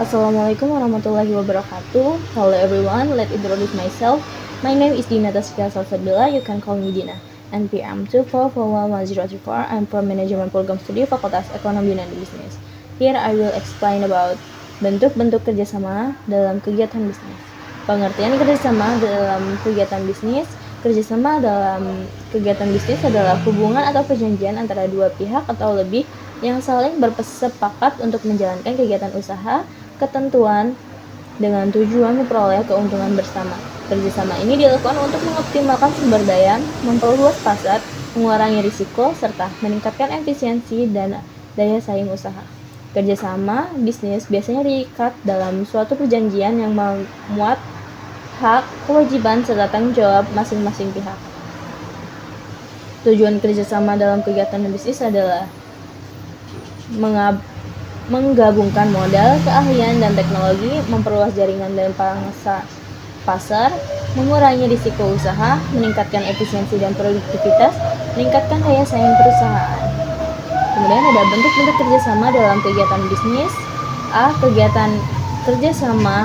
Assalamualaikum warahmatullahi wabarakatuh. Hello everyone, let introduce myself. My name is Dina Taskia Salsabila, you can call me Dina. NPM 2441134. I'm from Management Program Studi Fakultas Ekonomi dan Bisnis. Here I will explain about bentuk-bentuk kerjasama dalam kegiatan bisnis. Pengertian kerjasama dalam kegiatan bisnis. Kerjasama dalam kegiatan bisnis adalah hubungan atau perjanjian antara dua pihak atau lebih yang saling bersepakat untuk menjalankan kegiatan usaha, ketentuan dengan tujuan memperoleh keuntungan bersama. Kerjasama ini dilakukan untuk mengoptimalkan sumber daya, memperluas pasar, mengurangi risiko, serta meningkatkan efisiensi dan daya saing usaha. Kerjasama bisnis biasanya diikat dalam suatu perjanjian yang memuat hak, kewajiban, serta tanggung jawab masing-masing pihak. Tujuan kerjasama dalam kegiatan bisnis adalah menggabungkan modal, keahlian, dan teknologi, memperluas jaringan dan pangsa pasar, mengurangi risiko usaha, meningkatkan efisiensi dan produktivitas, meningkatkan daya saing perusahaan. Kemudian ada bentuk-bentuk kerjasama dalam kegiatan bisnis. A. Kegiatan kerjasama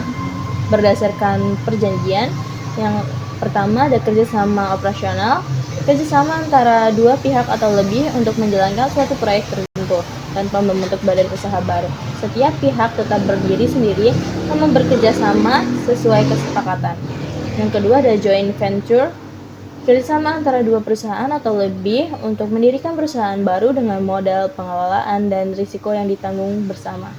berdasarkan perjanjian. Yang pertama ada kerjasama operasional, kerjasama antara dua pihak atau lebih untuk menjalankan suatu proyek tertentu tanpa membentuk badan usaha baru. Setiap pihak tetap berdiri sendiri namun bekerja sama sesuai kesepakatan. Yang kedua ada joint venture, kerjasama antara dua perusahaan atau lebih untuk mendirikan perusahaan baru dengan modal pengelolaan dan risiko yang ditanggung bersama.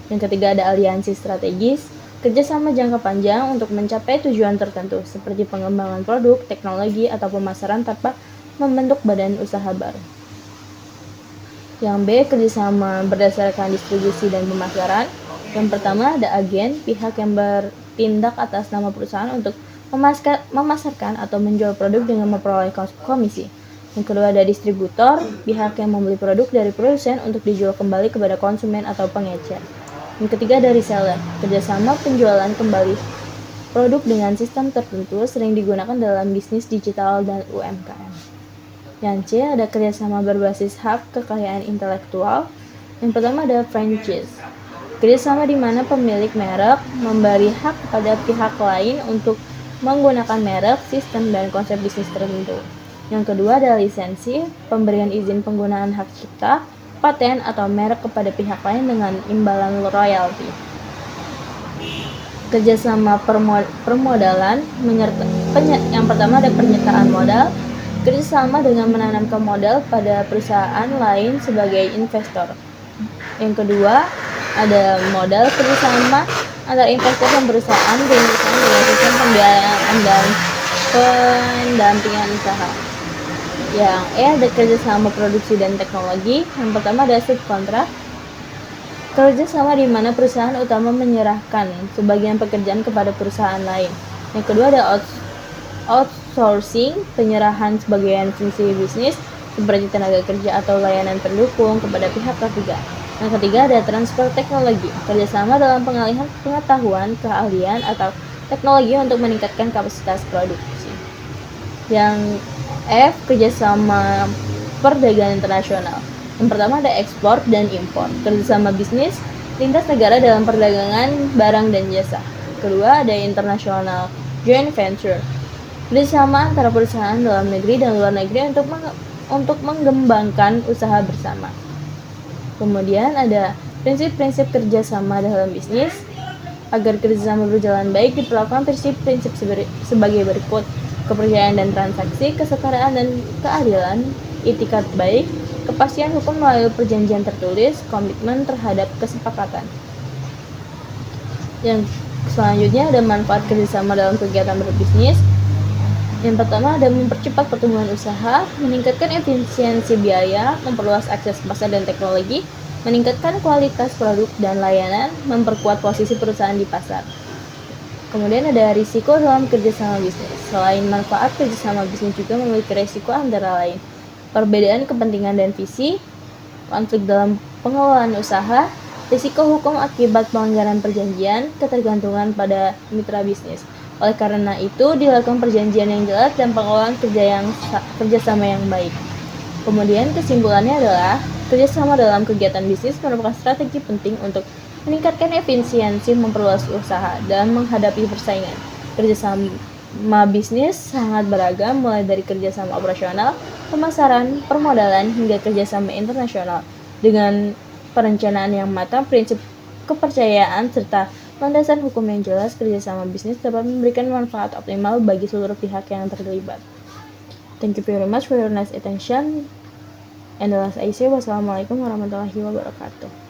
Yang ketiga ada aliansi strategis, kerjasama jangka panjang untuk mencapai tujuan tertentu seperti pengembangan produk, teknologi, atau pemasaran tanpa membentuk badan usaha baru. Yang B, kerjasama berdasarkan distribusi dan pemasaran. Yang pertama ada agen, pihak yang bertindak atas nama perusahaan untuk memasarkan atau menjual produk dengan memperoleh komisi. Yang kedua ada distributor, pihak yang membeli produk dari produsen untuk dijual kembali kepada konsumen atau pengecer. Yang ketiga ada reseller, kerjasama penjualan kembali produk dengan sistem tertentu sering digunakan dalam bisnis digital dan UMKM. Yang C ada kerjasama berbasis hak kekayaan intelektual. Yang pertama ada franchise, kerjasama di mana pemilik merek memberi hak kepada pihak lain untuk menggunakan merek, sistem, dan konsep bisnis tertentu. Yang kedua ada lisensi, pemberian izin penggunaan hak cipta, paten, atau merek kepada pihak lain dengan imbalan royalti. Kerjasama permodalan, yang pertama ada penyertaan modal, kerjasama dengan menanamkan modal pada perusahaan lain sebagai investor. Yang kedua ada modal, kerjasama antara investor dan perusahaan dengan sistem pembiayaan dan pendampingan usaha. Yang E ada kerjasama produksi dan teknologi. Yang pertama ada subkontrak, kerjasama di mana perusahaan utama menyerahkan sebagian pekerjaan kepada perusahaan lain. Yang kedua ada outsourcing, penyerahan sebagian fungsi bisnis seperti tenaga kerja atau layanan pendukung kepada pihak ketiga. Yang ketiga ada transfer teknologi, kerjasama dalam pengalihan pengetahuan, keahlian, atau teknologi untuk meningkatkan kapasitas produksi. Yang F, kerjasama perdagangan internasional. Yang pertama ada ekspor dan impor, kerjasama bisnis lintas negara dalam perdagangan barang dan jasa. Kedua ada international joint venture, kerjasama antara perusahaan dalam negeri dan luar negeri untuk mengembangkan usaha bersama. Kemudian ada prinsip-prinsip kerjasama dalam bisnis. Agar kerjasama berjalan baik diperlakukan prinsip-prinsip sebagai berikut: kepercayaan dan transaksi, kesetaraan dan keadilan, itikat baik, kepastian hukum melalui perjanjian tertulis, komitmen terhadap kesepakatan. Yang selanjutnya ada manfaat kerjasama dalam kegiatan berbisnis. Yang pertama ada mempercepat pertumbuhan usaha, meningkatkan efisiensi biaya, memperluas akses pasar dan teknologi, meningkatkan kualitas produk dan layanan, memperkuat posisi perusahaan di pasar. Kemudian ada risiko dalam kerjasama bisnis. Selain manfaat, kerjasama bisnis juga memiliki risiko antara lain perbedaan kepentingan dan visi, konflik dalam pengelolaan usaha, risiko hukum akibat pelanggaran perjanjian, ketergantungan pada mitra bisnis. Oleh karena itu, dilakukan perjanjian yang jelas dan pengelolaan kerjasama yang baik. Kemudian kesimpulannya adalah kerjasama dalam kegiatan bisnis merupakan strategi penting untuk meningkatkan efisiensi, memperluas usaha, dan menghadapi persaingan. Kerjasama bisnis sangat beragam, mulai dari kerjasama operasional, pemasaran, permodalan, hingga kerjasama internasional. Dengan perencanaan yang matang, prinsip kepercayaan, serta landasan hukum yang jelas, kerjasama bisnis dapat memberikan manfaat optimal bagi seluruh pihak yang terlibat. Thank you very much for your nice attention. And the last I say, wassalamualaikum warahmatullahi wabarakatuh.